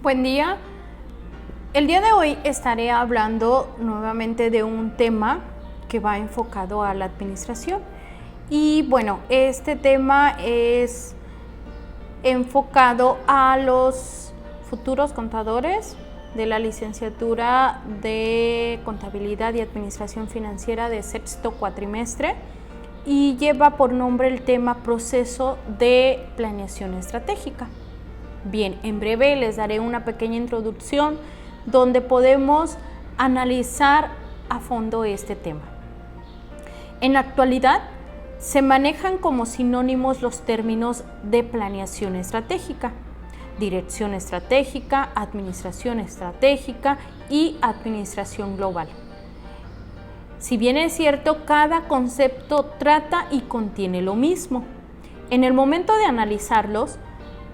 Buen día. El día de hoy estaré hablando nuevamente de un tema que va enfocado a la administración. Y bueno, este tema es enfocado a los futuros contadores de la licenciatura de Contabilidad y Administración Financiera de sexto cuatrimestre y lleva por nombre el tema Proceso de Planeación Estratégica. Bien, en breve les daré una pequeña introducción donde podemos analizar a fondo este tema. En la actualidad se manejan como sinónimos los términos de planeación estratégica, dirección estratégica, administración estratégica y administración global. Si bien es cierto, cada concepto trata y contiene lo mismo. En el momento de analizarlos,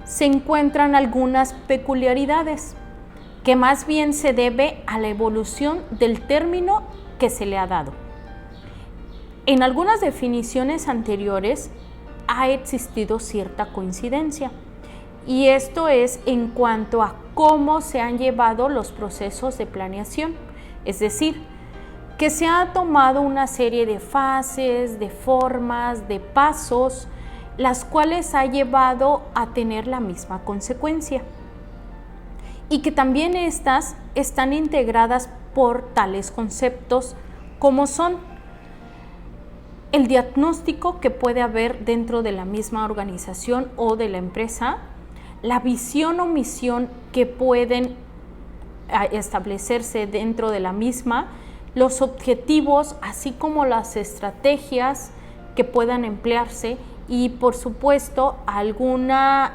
se encuentran algunas peculiaridades que más bien se debe a la evolución del término que se le ha dado. En algunas definiciones anteriores ha existido cierta coincidencia, y esto es en cuanto a cómo se han llevado los procesos de planeación, es decir, que se ha tomado una serie de fases, de formas, de pasos, las cuales ha llevado a tener la misma consecuencia, y que también estas están integradas por tales conceptos como son el diagnóstico que puede haber dentro de la misma organización o de la empresa, la visión o misión que pueden establecerse dentro de la misma, los objetivos, así como las estrategias que puedan emplearse y por supuesto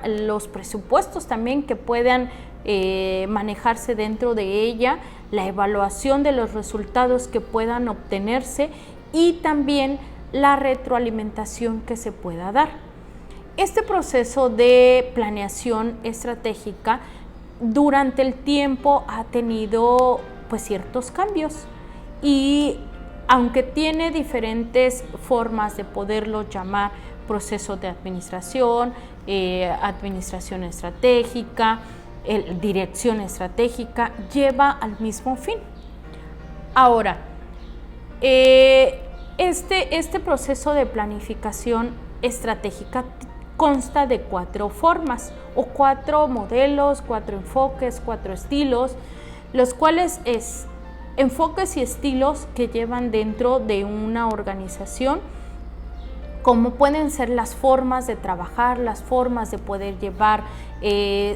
los presupuestos también que puedan manejarse dentro de ella, la evaluación de los resultados que puedan obtenerse y también la retroalimentación que se pueda dar. Este proceso de planeación estratégica durante el tiempo ha tenido ciertos cambios, y aunque tiene diferentes formas de poderlo llamar proceso de administración, administración estratégica, dirección estratégica, lleva al mismo fin. Ahora, este proceso de planificación estratégica consta de 4 formas o 4 modelos, 4 enfoques, 4 estilos, los cuales es enfoques y estilos que llevan dentro de una organización, como pueden ser las formas de trabajar, las formas de poder llevar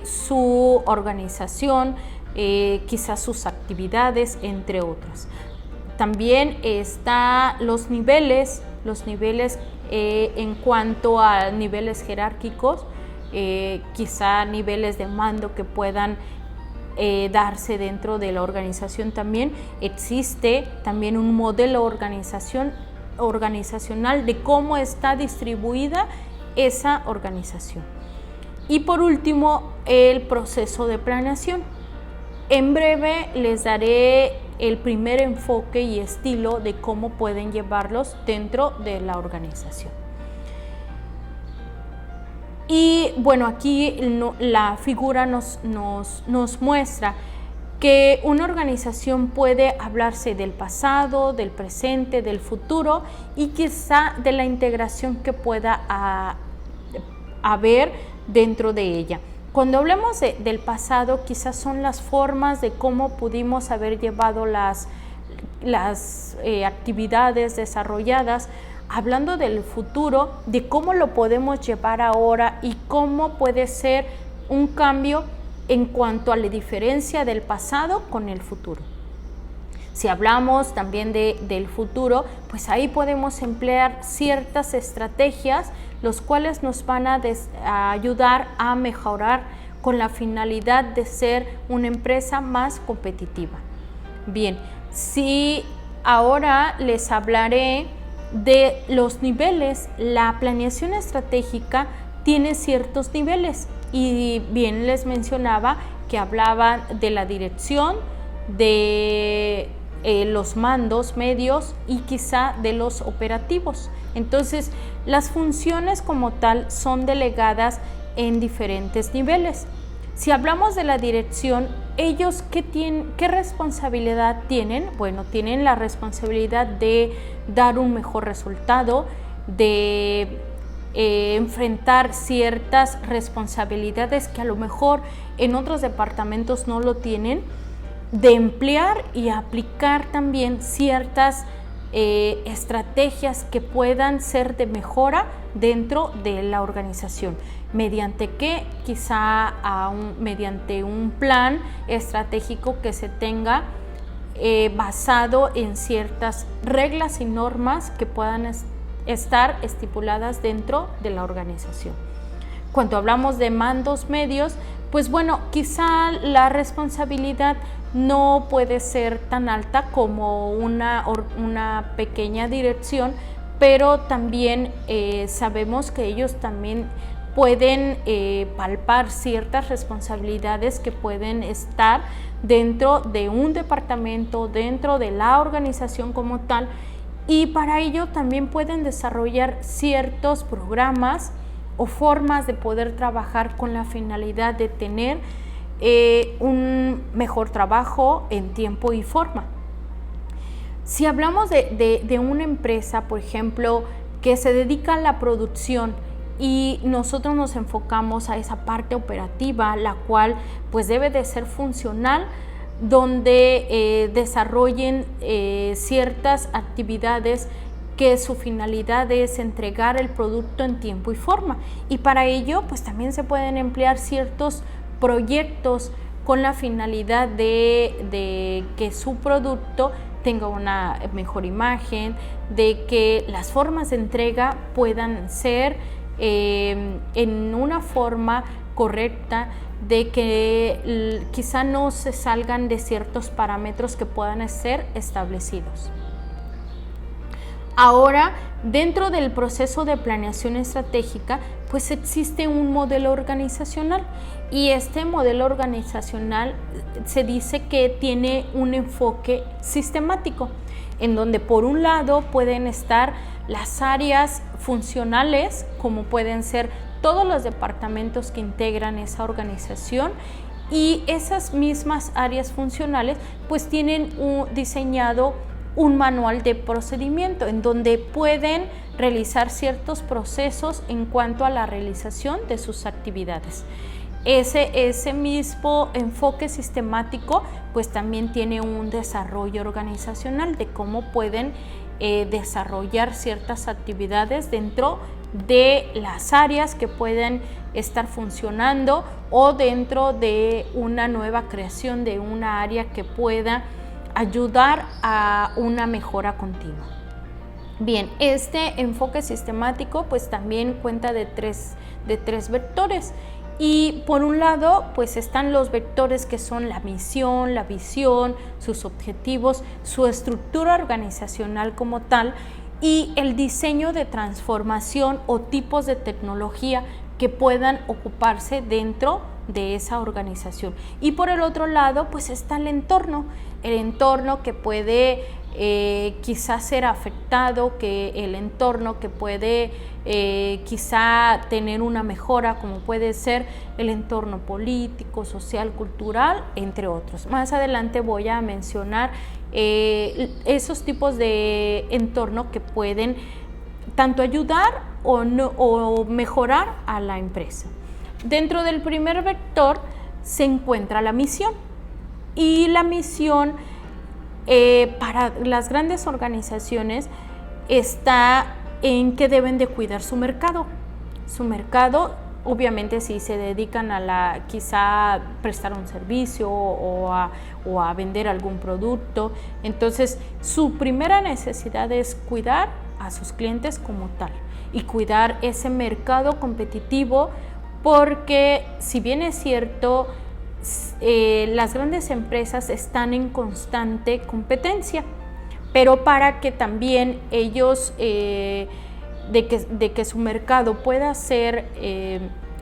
su organización, quizás sus actividades, entre otras. También están los niveles en cuanto a niveles jerárquicos, quizá niveles de mando que puedan darse dentro de la organización. También existe también un modelo organizacional de cómo está distribuida esa organización. Y por último, el proceso de planeación. En breve les daré el primer enfoque y estilo de cómo pueden llevarlos dentro de la organización. Y bueno, aquí la figura nos muestra que una organización puede hablarse del pasado, del presente, del futuro y quizá de la integración que pueda haber dentro de ella. Cuando hablamos del pasado, quizás son las formas de cómo pudimos haber llevado las actividades desarrolladas. Hablando del futuro, de cómo lo podemos llevar ahora y cómo puede ser un cambio en cuanto a la diferencia del pasado con el futuro. Si hablamos también del futuro, pues ahí podemos emplear ciertas estrategias, los cuales nos van a ayudar a mejorar con la finalidad de ser una empresa más competitiva. Bien, si ahora les hablaré de los niveles, la planeación estratégica tiene ciertos niveles, y bien les mencionaba que hablaban de la dirección, de los mandos medios y quizá de los operativos. Entonces, las funciones como tal son delegadas en diferentes niveles. Si hablamos de la dirección, ellos ¿qué responsabilidad tienen? Bueno, tienen la responsabilidad de dar un mejor resultado, de enfrentar ciertas responsabilidades que a lo mejor en otros departamentos no lo tienen, de emplear y aplicar también ciertas estrategias que puedan ser de mejora dentro de la organización. ¿Mediante qué? Quizá mediante un plan estratégico que se tenga basado en ciertas reglas y normas que puedan estar estipuladas dentro de la organización. Cuando hablamos de mandos medios, pues bueno, quizá la responsabilidad no puede ser tan alta como una pequeña dirección, pero también sabemos que ellos también pueden palpar ciertas responsabilidades que pueden estar dentro de un departamento, dentro de la organización como tal, y para ello también pueden desarrollar ciertos programas o formas de poder trabajar con la finalidad de tener un mejor trabajo en tiempo y forma. Si hablamos de una empresa, por ejemplo, que se dedica a la producción y nosotros nos enfocamos a esa parte operativa, la cual pues debe de ser funcional, donde desarrollen ciertas actividades que su finalidad es entregar el producto en tiempo y forma, y para ello pues también se pueden emplear ciertos proyectos con la finalidad de que su producto tenga una mejor imagen, de que las formas de entrega puedan ser en una forma correcta, de que quizá no se salgan de ciertos parámetros que puedan ser establecidos. Ahora, dentro del proceso de planeación estratégica, pues existe un modelo organizacional, y este modelo organizacional se dice que tiene un enfoque sistemático, en donde por un lado pueden estar las áreas funcionales, como pueden ser todos los departamentos que integran esa organización, y esas mismas áreas funcionales pues tienen diseñado un manual de procedimiento en donde pueden realizar ciertos procesos en cuanto a la realización de sus actividades. Ese mismo enfoque sistemático pues también tiene un desarrollo organizacional de cómo pueden desarrollar ciertas actividades dentro de las áreas que pueden estar funcionando, o dentro de una nueva creación de una área que pueda ayudar a una mejora continua. Bien, este enfoque sistemático pues también cuenta de tres vectores, y por un lado pues están los vectores que son la misión, la visión, sus objetivos, su estructura organizacional como tal, y el diseño de transformación o tipos de tecnología que puedan ocuparse dentro de esa organización. Y por el otro lado pues está el entorno que puede quizás ser afectado, que el entorno que puede quizá tener una mejora, como puede ser el entorno político, social, cultural, entre otros. Más adelante voy a mencionar esos tipos de entorno que pueden tanto ayudar o mejorar a la empresa. Dentro del primer vector se encuentra la misión, y la misión para las grandes organizaciones está en que deben de cuidar su mercado. Su mercado, obviamente, si se dedican a quizá prestar un servicio o a vender algún producto, entonces su primera necesidad es cuidar a sus clientes como tal y cuidar ese mercado competitivo, porque si bien es cierto, las grandes empresas están en constante competencia, pero para que también ellos de que su mercado pueda ser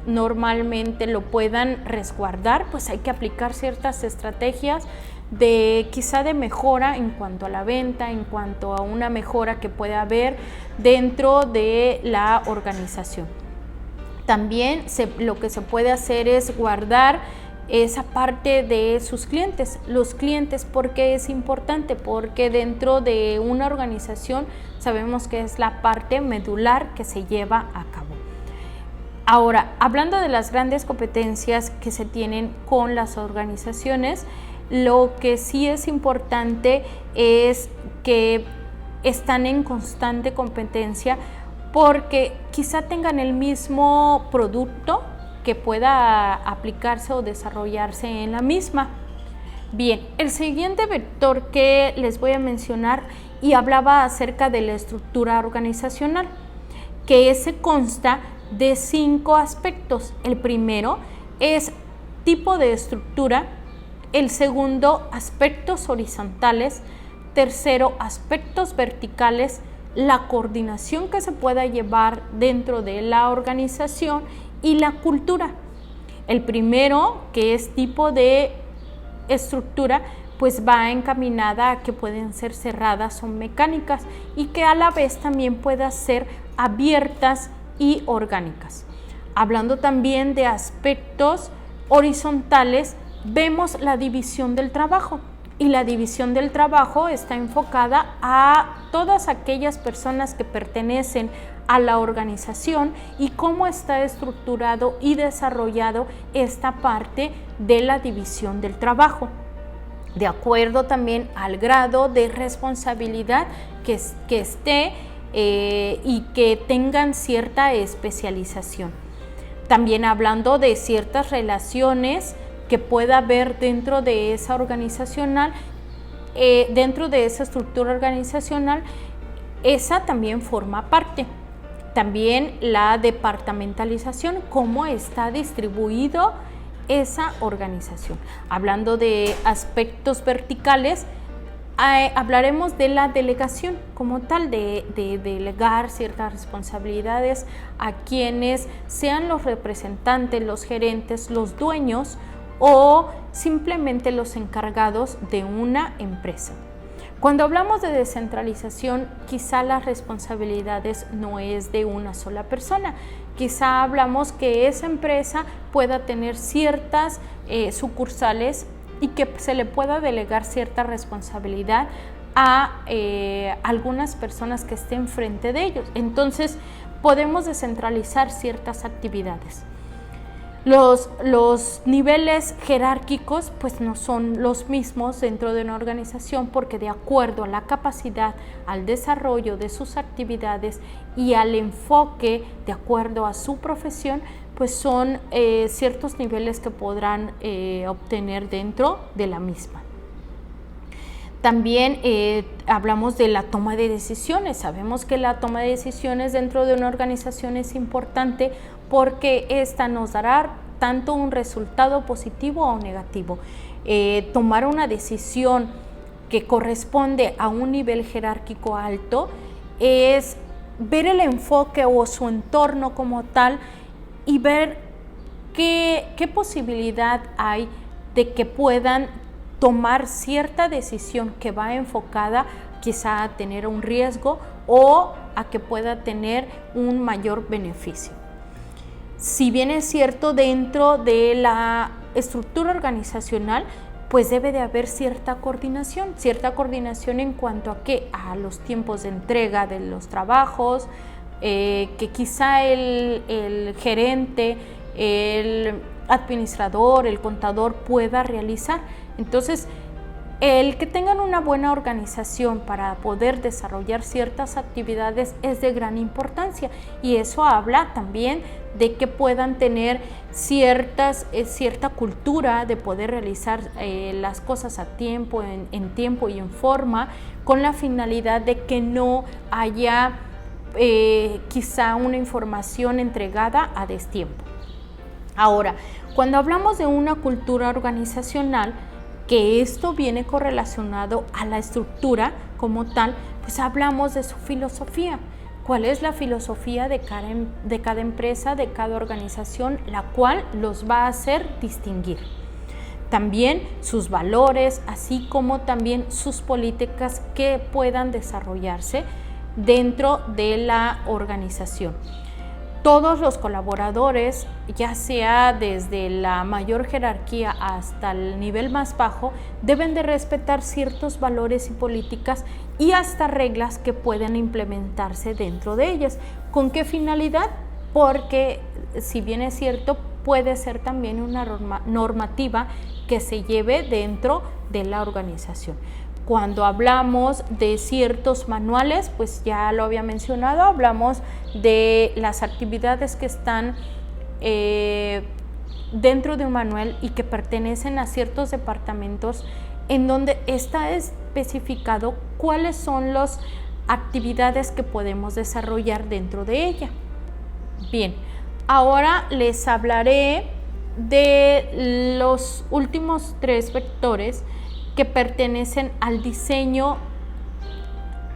normalmente lo puedan resguardar, pues hay que aplicar ciertas estrategias quizá de mejora en cuanto a la venta, en cuanto a una mejora que pueda haber dentro de la organización. También lo que se puede hacer es guardar esa parte de sus clientes. Los clientes, ¿por qué es importante? Porque dentro de una organización sabemos que es la parte medular que se lleva a cabo. Ahora, hablando de las grandes competencias que se tienen con las organizaciones, lo que sí es importante es que están en constante competencia porque quizá tengan el mismo producto que pueda aplicarse o desarrollarse en la misma. Bien, el siguiente vector que les voy a mencionar y hablaba acerca de la estructura organizacional, que se consta de 5 aspectos. El primero es tipo de estructura, el segundo aspectos horizontales, tercero aspectos verticales, la coordinación que se pueda llevar dentro de la organización y la cultura. El primero, que es tipo de estructura, pues va encaminada a que pueden ser cerradas o mecánicas y que a la vez también puedan ser abiertas y orgánicas. Hablando también de aspectos horizontales, vemos la división del trabajo. Y la división del trabajo está enfocada a todas aquellas personas que pertenecen a la organización y cómo está estructurado y desarrollado esta parte de la división del trabajo, de acuerdo también al grado de responsabilidad que esté y que tengan cierta especialización. También hablando de ciertas relaciones que pueda haber dentro de esa organizacional, dentro de esa estructura organizacional, esa también forma parte. También la departamentalización, cómo está distribuido esa organización. Hablando de aspectos verticales, hablaremos de la delegación como tal, de delegar ciertas responsabilidades a quienes sean los representantes, los gerentes, los dueños o simplemente los encargados de una empresa. Cuando hablamos de descentralización, quizá las responsabilidades no es de una sola persona. Quizá hablamos que esa empresa pueda tener ciertas sucursales y que se le pueda delegar cierta responsabilidad a algunas personas que estén frente de ellos. Entonces, podemos descentralizar ciertas actividades. Los niveles jerárquicos pues no son los mismos dentro de una organización porque de acuerdo a la capacidad, al desarrollo de sus actividades y al enfoque de acuerdo a su profesión, pues son ciertos niveles que podrán obtener dentro de la misma. También hablamos de la toma de decisiones. Sabemos que la toma de decisiones dentro de una organización es importante porque esta nos dará tanto un resultado positivo o negativo. Tomar una decisión que corresponde a un nivel jerárquico alto es ver el enfoque o su entorno como tal y ver qué posibilidad hay de que puedan tomar cierta decisión que va enfocada quizá a tener un riesgo o a que pueda tener un mayor beneficio. Si bien es cierto, dentro de la estructura organizacional, pues debe de haber cierta coordinación en cuanto a qué, a los tiempos de entrega de los trabajos, que quizá el gerente, el administrador, el contador pueda realizar. Entonces, el que tengan una buena organización para poder desarrollar ciertas actividades es de gran importancia y eso habla también de que puedan tener cierta cultura de poder realizar las cosas a tiempo, en tiempo y en forma, con la finalidad de que no haya quizá una información entregada a destiempo. Ahora, cuando hablamos de una cultura organizacional, que esto viene correlacionado a la estructura como tal, pues hablamos de su filosofía. ¿Cuál es la filosofía de cada empresa, de cada organización, la cual los va a hacer distinguir? También sus valores, así como también sus políticas que puedan desarrollarse dentro de la organización. todos los colaboradores, ya sea desde la mayor jerarquía hasta el nivel más bajo, deben de respetar ciertos valores y políticas y hasta reglas que pueden implementarse dentro de ellas. ¿Con qué finalidad? Porque, si bien es cierto, puede ser también una normativa que se lleve dentro de la organización. Cuando hablamos de ciertos manuales, pues ya lo había mencionado, hablamos de las actividades que están dentro de un manual y que pertenecen a ciertos departamentos, en donde está especificado cuáles son las actividades que podemos desarrollar dentro de ella. Bien, ahora les hablaré de los últimos 3 vectores que pertenecen al diseño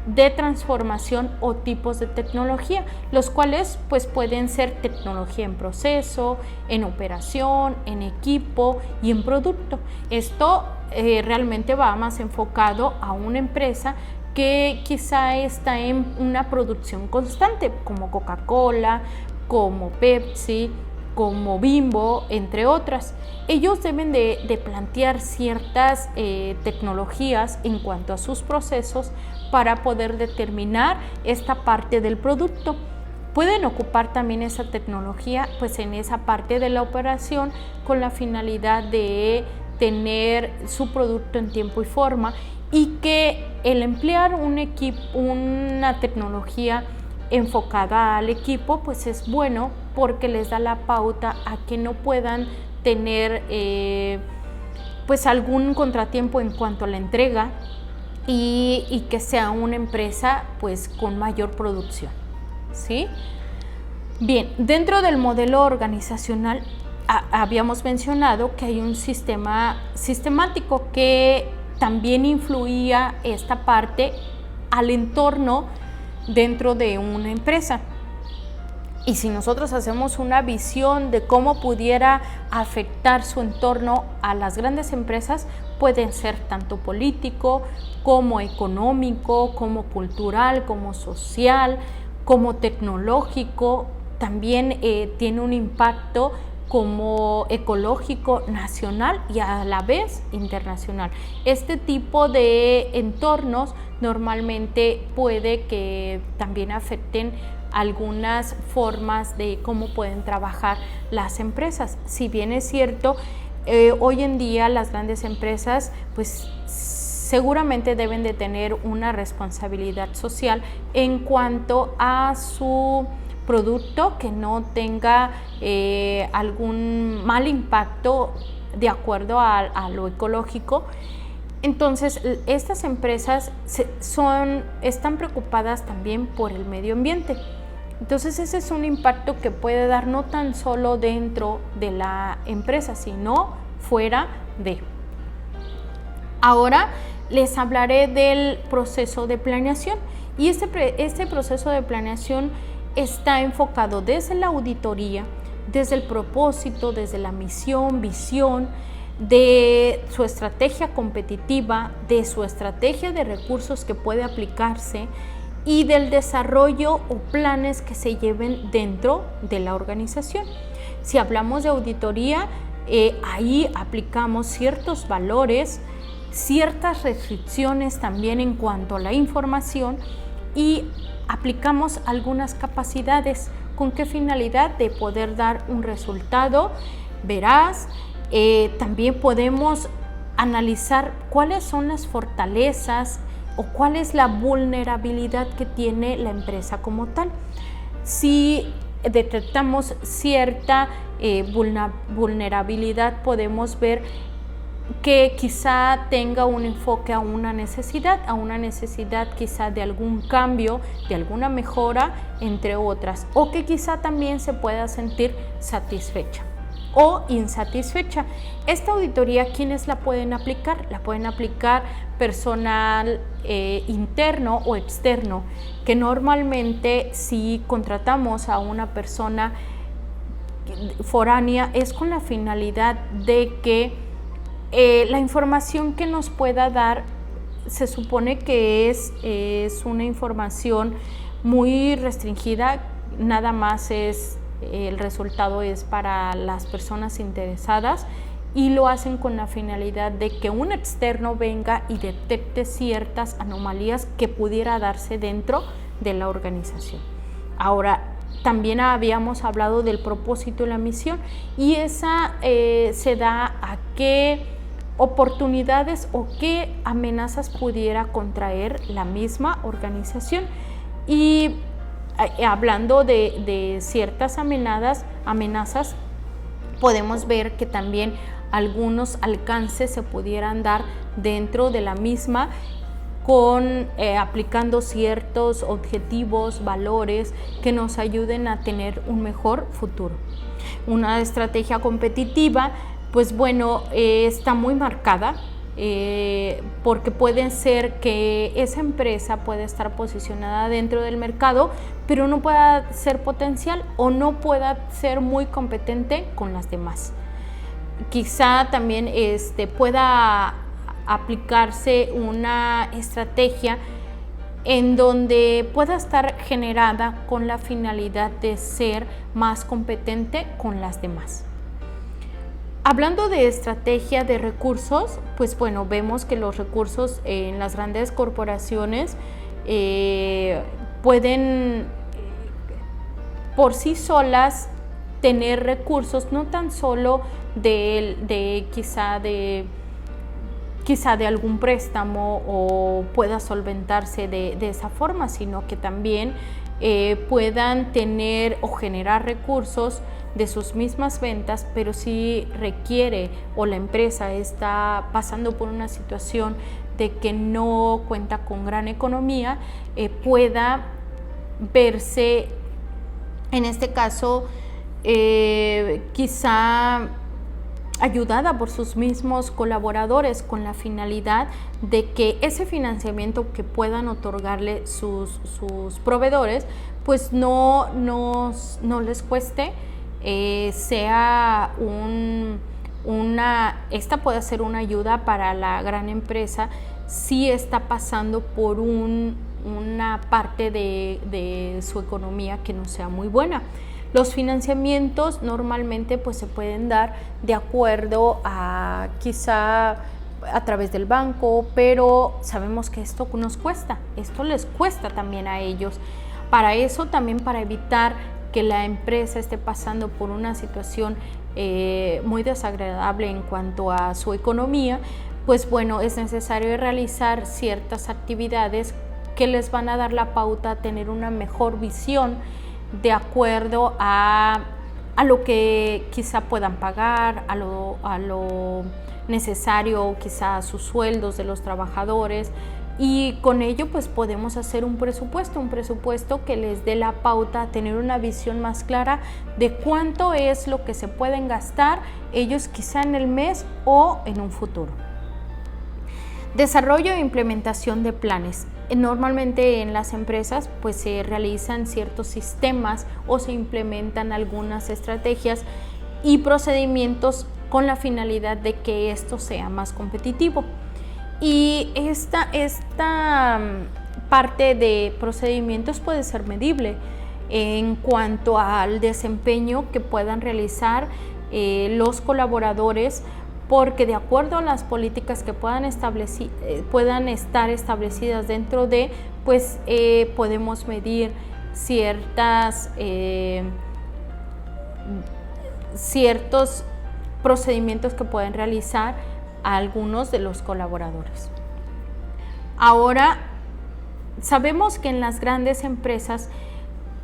de transformación o tipos de tecnología, los cuales pues pueden ser tecnología en proceso, en operación, en equipo y en producto. Esto realmente va más enfocado a una empresa que quizá está en una producción constante, como Coca-Cola, como Pepsi, como Bimbo, entre otras. Ellos deben de plantear ciertas tecnologías en cuanto a sus procesos para poder determinar esta parte del producto. Pueden ocupar también esa tecnología pues en esa parte de la operación con la finalidad de tener su producto en tiempo y forma, y que el emplear una tecnología enfocada al equipo pues es bueno, porque les da la pauta a que no puedan tener pues algún contratiempo en cuanto a la entrega, y que sea una empresa pues con mayor producción, ¿sí? Bien, dentro del modelo organizacional habíamos mencionado que hay un sistema sistemático que también influía esta parte al entorno dentro de una empresa. Y si nosotros hacemos una visión de cómo pudiera afectar su entorno a las grandes empresas, pueden ser tanto político, como económico, como cultural, como social, como tecnológico. También tiene un impacto como ecológico nacional y a la vez internacional. Este tipo de entornos normalmente puede que también afecten algunas formas de cómo pueden trabajar las empresas. Si bien es cierto, hoy en día las grandes empresas pues seguramente deben de tener una responsabilidad social en cuanto a su producto, que no tenga algún mal impacto de acuerdo a lo ecológico. Entonces, estas empresas están preocupadas también por el medio ambiente. Entonces, ese es un impacto que puede dar no tan solo dentro de la empresa, sino fuera de. Ahora les hablaré del proceso de planeación. Y este proceso de planeación está enfocado desde la auditoría, desde el propósito, desde la misión, visión, de su estrategia competitiva, de su estrategia de recursos que puede aplicarse y del desarrollo o planes que se lleven dentro de la organización. Si hablamos de auditoría, ahí aplicamos ciertos valores, ciertas restricciones también en cuanto a la información, y aplicamos algunas capacidades. ¿Con qué finalidad? De poder dar un resultado veraz. También podemos analizar cuáles son las fortalezas o cuál es la vulnerabilidad que tiene la empresa como tal. Si detectamos cierta vulnerabilidad, podemos ver que quizá tenga un enfoque a una necesidad quizá de algún cambio, de alguna mejora, entre otras, o que quizá también se pueda sentir satisfecha o insatisfecha. Esta auditoría, ¿quiénes la pueden aplicar? La pueden aplicar personal interno o externo, que normalmente si contratamos a una persona foránea es con la finalidad de que la información que nos pueda dar se supone que es una información muy restringida, nada más el resultado es para las personas interesadas, y lo hacen con la finalidad de que un externo venga y detecte ciertas anomalías que pudiera darse dentro de la organización. Ahora, también habíamos hablado del propósito y la misión, y esa se da a qué oportunidades o qué amenazas pudiera contraer la misma organización. Y hablando de ciertas amenazas, podemos ver que también algunos alcances se pudieran dar dentro de la misma, aplicando ciertos objetivos, valores que nos ayuden a tener un mejor futuro. Una estrategia competitiva, pues bueno, está muy marcada, porque puede ser que esa empresa pueda estar posicionada dentro del mercado, pero no pueda ser potencial o no pueda ser muy competente con las demás. Quizá también pueda aplicarse una estrategia en donde pueda estar generada con la finalidad de ser más competente con las demás. Hablando de estrategia de recursos, pues bueno, vemos que los recursos en las grandes corporaciones pueden por sí solas tener recursos, no tan solo quizá de algún préstamo, o pueda solventarse de esa forma, sino que también puedan tener o generar recursos de sus mismas ventas, pero si requiere o la empresa está pasando por una situación de que no cuenta con gran economía, pueda verse, en este caso, quizá ayudada por sus mismos colaboradores, con la finalidad de que ese financiamiento que puedan otorgarle sus proveedores, pues no les cueste, esta puede ser una ayuda para la gran empresa si está pasando por una parte de su economía que no sea muy buena. Los financiamientos normalmente pues se pueden dar de acuerdo a quizá a través del banco, pero sabemos que esto nos cuesta, esto les cuesta también a ellos. Para eso, también para evitar que la empresa esté pasando por una situación muy desagradable en cuanto a su economía, pues bueno, es necesario realizar ciertas actividades que les van a dar la pauta a tener una mejor visión de acuerdo a lo que quizá puedan pagar, a lo necesario, quizá a sus sueldos de los trabajadores, y con ello pues podemos hacer un presupuesto que les dé la pauta a tener una visión más clara de cuánto es lo que se pueden gastar ellos quizá en el mes o en un futuro. Desarrollo e implementación de planes. Normalmente en las empresas pues se realizan ciertos sistemas o se implementan algunas estrategias y procedimientos con la finalidad de que esto sea más competitivo. Y esta parte de procedimientos puede ser medible en cuanto al desempeño que puedan realizar los colaboradores, porque de acuerdo a las políticas que puedan estar establecidas dentro de, pues podemos medir ciertos procedimientos que pueden realizar a algunos de los colaboradores. Ahora, sabemos que en las grandes empresas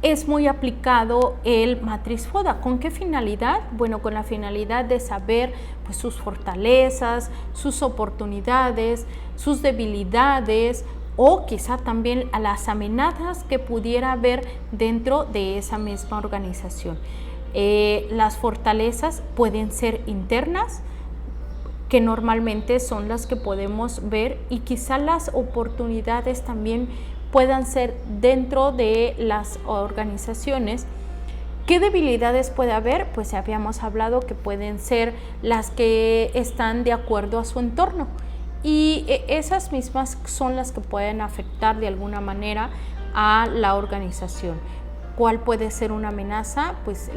es muy aplicado el matriz FODA. ¿Con qué finalidad? Bueno, con la finalidad de saber pues, sus fortalezas, sus oportunidades, sus debilidades, o quizá también a las amenazas que pudiera haber dentro de esa misma organización. Las fortalezas pueden ser internas, que normalmente son las que podemos ver, y quizá las oportunidades también puedan ser dentro de las organizaciones. ¿Qué debilidades puede haber? Pues habíamos hablado que pueden ser las que están de acuerdo a su entorno, y esas mismas son las que pueden afectar de alguna manera a la organización. ¿Cuál puede ser una amenaza? Pues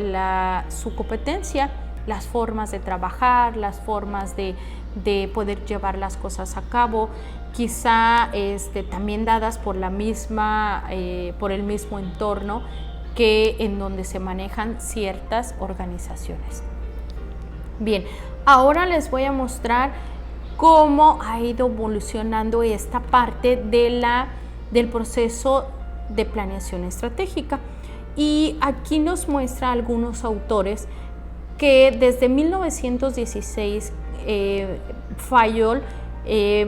su competencia, las formas de trabajar, las formas de poder llevar las cosas a cabo, quizá también dadas por por el mismo entorno que en donde se manejan ciertas organizaciones. Bien, ahora les voy a mostrar cómo ha ido evolucionando esta parte del proceso de planeación estratégica. Y aquí nos muestra algunos autores que desde 1916 Fayol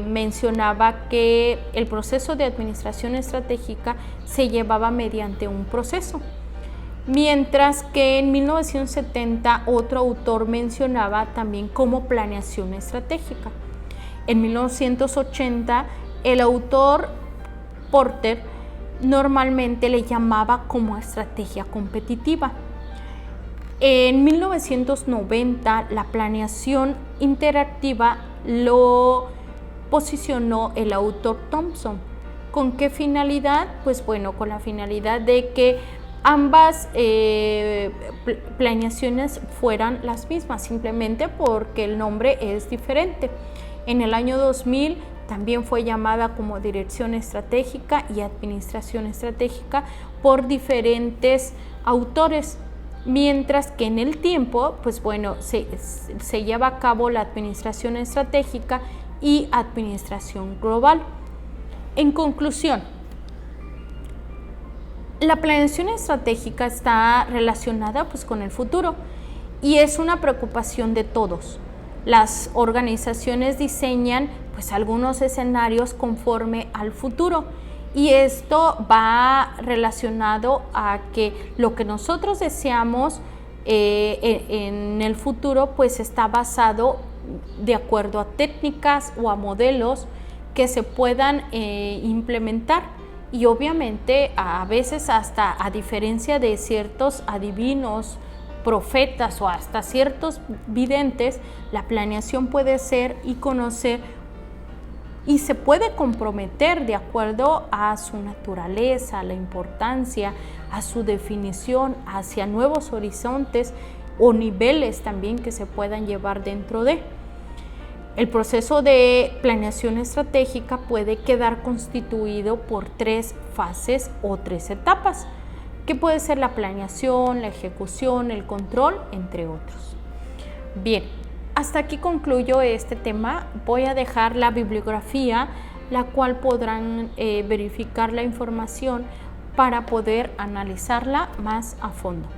mencionaba que el proceso de administración estratégica se llevaba mediante un proceso, mientras que en 1970 otro autor mencionaba también como planeación estratégica. En 1980 el autor Porter normalmente le llamaba como estrategia competitiva. En 1990 la planeación interactiva lo posicionó el autor Thompson. ¿Con qué finalidad? Pues bueno, con la finalidad de que ambas planeaciones fueran las mismas, simplemente porque el nombre es diferente. En el año 2000 también fue llamada como dirección estratégica y administración estratégica por diferentes autores, mientras que en el tiempo, pues bueno, se lleva a cabo la administración estratégica y administración global. En conclusión, la planeación estratégica está relacionada pues con el futuro y es una preocupación de todos. Las organizaciones diseñan pues algunos escenarios conforme al futuro y esto va relacionado a que lo que nosotros deseamos en el futuro pues está basado de acuerdo a técnicas o a modelos que se puedan implementar. Y obviamente a veces hasta a diferencia de ciertos adivinos, profetas o hasta ciertos videntes, la planeación puede ser y conocer y se puede comprometer de acuerdo a su naturaleza, a la importancia, a su definición hacia nuevos horizontes o niveles también que se puedan llevar dentro de. El proceso de planeación estratégica puede quedar constituido por 3 fases o 3 etapas, que puede ser la planeación, la ejecución, el control, entre otros. Bien, hasta aquí concluyo este tema. Voy a dejar la bibliografía, la cual podrán verificar la información para poder analizarla más a fondo.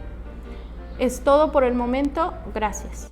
Es todo por el momento. Gracias.